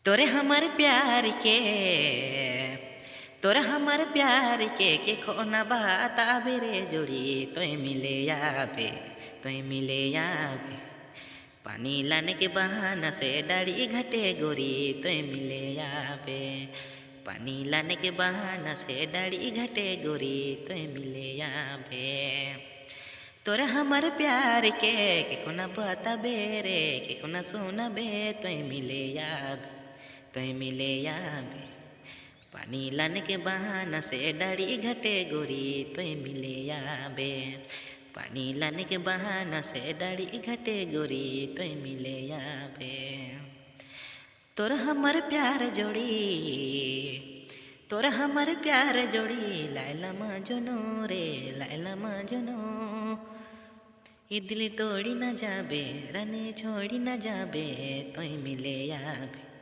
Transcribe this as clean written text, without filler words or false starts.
तोरे हमार प्यार के तोरा हमार प्यार के खोना बात आबे रे जोड़ी तोय मिले आबे पानी लाने के बहाना से डाड़ी घटे गोरी तोय मिले आबे पानी लाने के बहाना से डाड़ी घटे गोरी तोय मिले आबे तोरा हमार प्यार के खोना बात आबे रे के खोना सोना बे तोय मिले आबे पानी लाने के बहाना से डाड़ी घटे गोरी तोय मिले आबे पानी लाने के बहाना से डाड़ी घटे गोरी तोय मिले आबे तोरा हमार प्यार जोड़ी लायला मजनू रे लायला मजनू ये दिल तोड़ी न जाबे रानी छोड़ी न जाबे तोय मिले आबे